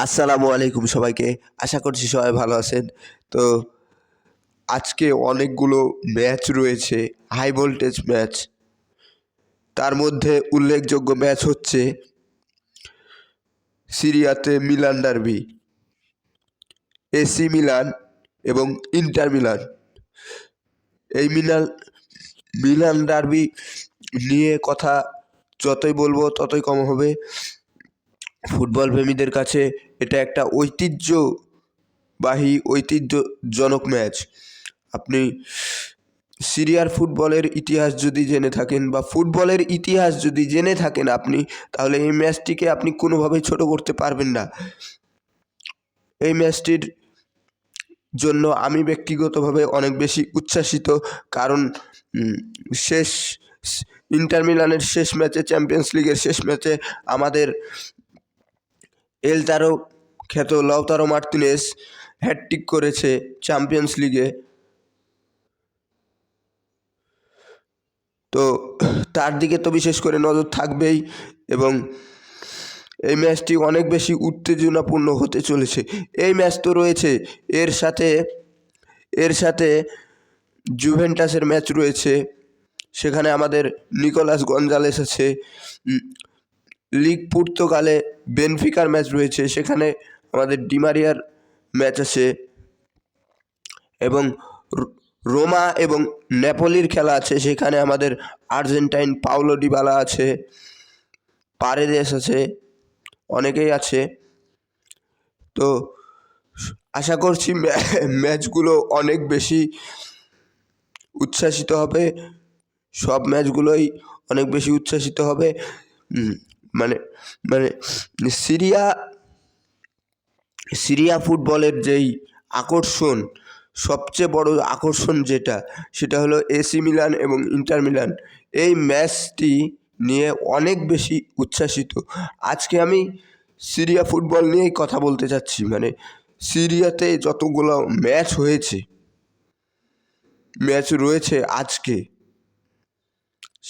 আসসালামু আলাইকুম সবাইকে। আশা করছি সবাই ভালো আছেন। তো আজকে অনেকগুলো ম্যাচ রয়েছে, হাই ভোল্টেজ ম্যাচ। তার মধ্যে উল্লেখযোগ্য ম্যাচ হচ্ছে সিরিয়াতে মিলান ডার্বি, এসি মিলান এবং ইন্টার মিলান। এই মিলান ডার্বি নিয়ে কথা যতই বলবো ততই কম হবে। ফুটবল প্রেমীদের কাছে এটা একটা ঐতিহ্যজনক ম্যাচ। আপনি সিরিয়ার ফুটবলের ইতিহাস যদি জেনে থাকেন বা ফুটবলের ইতিহাস যদি জেনে থাকেন আপনি, তাহলে এই ম্যাচটিকে আপনি কোনোভাবেই ছোট করতে পারবেন না। এই ম্যাচটির জন্য আমি ব্যক্তিগতভাবে অনেক বেশি উচ্ছ্বাসিত, কারণ শেষ ইন্টার মিলানের শেষ ম্যাচে, চ্যাম্পিয়ন্স লিগের শেষ ম্যাচে আমাদের খ্যাত লাউতারো মার্তিনেজ হ্যাটট্রিক করেছে চ্যাম্পিয়ন্স লিগে। তো তার দিকে তো বিশেষ করে নজর থাকবেই, এবং এই ম্যাচটি অনেক বেশি উত্তেজনাপূর্ণ হতে চলেছে। এই ম্যাচ তো রয়েছে, এর সাথে জুভেন্টাসের ম্যাচ রয়েছে, সেখানে আমাদের নিকোলাস গঞ্জালেস আছে। লিগ পর্তুগালে বেনফিকার ম্যাচ রয়েছে, সেখানে আমাদের ডিমারিয়ার ম্যাচ আছে, এবং রোমা এবং নেপোলির খেলা আছে, সেখানে আমাদের আর্জেন্টাইন পাওলো ডিবালা আছে, পারেদেস আছে, অনেকেই আছে। তো আশা করছি ম্যাচগুলো অনেক বেশি উচ্ছ্বাসিত হবে, সব ম্যাচগুলোই অনেক বেশি উচ্ছ্বাসিত হবে। মানে মানে সিরিয়া ফুটবলের যেই আকর্ষণ, সবচেয়ে বড় আকর্ষণ সেটা হলো এসি মিলান এবং ইন্টার মিলান। এই ম্যাচটি নিয়ে অনেক বেশি উচ্ছ্বাসিত। আজকে আমি সিরিয়া ফুটবল নিয়েই কথা বলতে চাচ্ছি। মানে সিরিয়াতে যতগুলো ম্যাচ রয়েছে আজকে,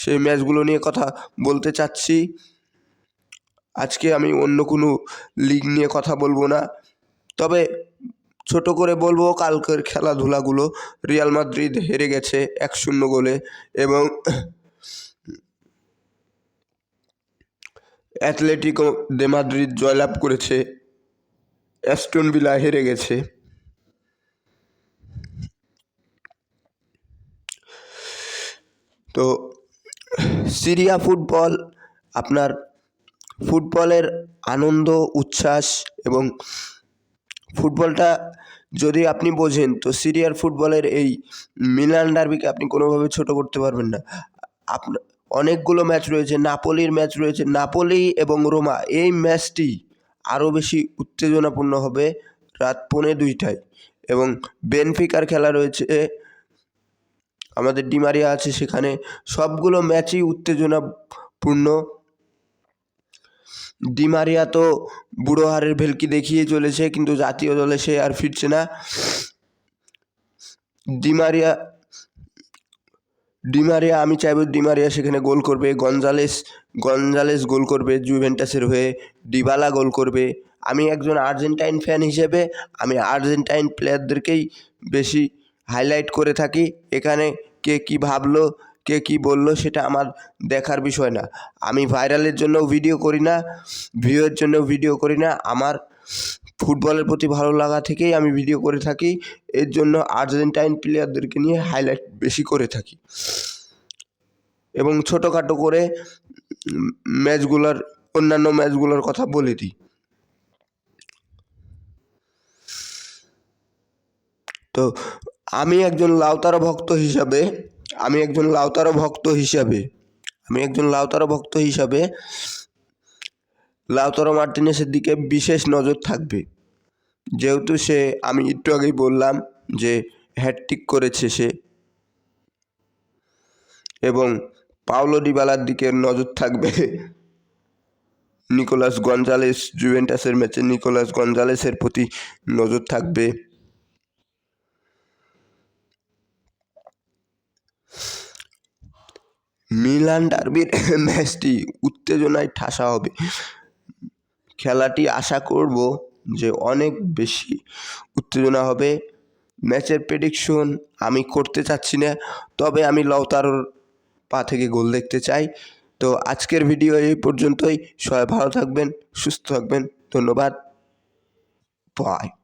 সেই ম্যাচগুলো নিয়ে কথা বলতে চাচ্ছি। আজকে আমি অন্য কোনো লিগ নিয়ে কথা বলবো না, তবে ছোট করে বলবো কালকের খেলাধুলাগুলো। রিয়াল মাদ্রিদ হেরে গেছে 1-0 গোলে, এবং অ্যাথলেটিকো দে মাদ্রিদ জয়লাভ করেছে, অ্যাস্টন ভিলা হেরে গেছে। তো সিরিয়া ফুটবল, আপনার ফুটবলের আনন্দ, উচ্ছ্বাস এবং ফুটবলটা যদি আপনি বোঝেন, তো সিরিয়ার ফুটবলের এই মিলান ডার্বিকে আপনি কোনোভাবে ছোট করতে পারবেন না। আপনার অনেকগুলো ম্যাচ রয়েছে, নাপোলির ম্যাচ রয়েছে, নাপোলি এবং রোমা। এই ম্যাচটি আরও বেশি উত্তেজনাপূর্ণ হবে রাত 2:45টায়, এবং বেনফিকার খেলা রয়েছে, আমাদের ডিমারিয়া আছে সেখানে। সবগুলো ম্যাচই উত্তেজনাপূর্ণ। ডিমারিয়া তো বুড়ো হাড়ের ভেলকি দেখিয়ে চলেছে, কিন্তু জাতীয় দলে সে আর ফিরছে না। ডিমারিয়া আমি চাইব ডিমারিয়া সেখানে গোল করবে, গঞ্জালেস গোল করবে জুভেন্টাসের হয়ে, ডিবালা গোল করবে। আমি একজন আর্জেন্টাইন ফ্যান হিসেবে আমি আর্জেন্টাইন প্লেয়ারদেরকেই বেশি হাইলাইট করে থাকি। এখানে কে কী ভাবলো, কে কী বললো, সেটা আমার দেখার বিষয় না। আমি ভাইরালের জন্যও ভিডিও করি না, ভিউয়ের জন্যও ভিডিও করি না। আমার ফুটবলের প্রতি ভালো লাগা থেকেই আমি ভিডিও করে থাকি। এর জন্য আর্জেন্টাইন প্লেয়ারদেরকে নিয়ে হাইলাইট বেশি করে থাকি, এবং ছোটোখাটো করে অন্যান্য ম্যাচগুলোর কথা বলে দিই। তো আমি একজন লাউতারো ভক্ত হিসাবে লাউতারো মার্টিনেসের দিকে বিশেষ নজর থাকবে, যেহেতু আমি একটু আগেই বললাম যে হ্যাটট্রিক করেছে সে, এবং পাওলো ডিবালার দিকে নজর থাকবে। নিকোলাস গঞ্জালেস, জুভেন্টাসের ম্যাচে নিকোলাস গঞ্জালেসের প্রতি নজর থাকবে। মিলান ডার্বির ম্যাচটি উত্তেজনায় ঠাসা হবে। খেলাটি আশা করব যে অনেক বেশি উত্তেজনা হবে। ম্যাচের প্রেডিকশন আমি করতে চাচ্ছি না, তবে আমি লাউতারোর পা থেকে গোল দেখতে চাই। তো আজকের ভিডিও এই পর্যন্তই। সবাই ভালো থাকবেন, সুস্থ থাকবেন। ধন্যবাদ। বাই।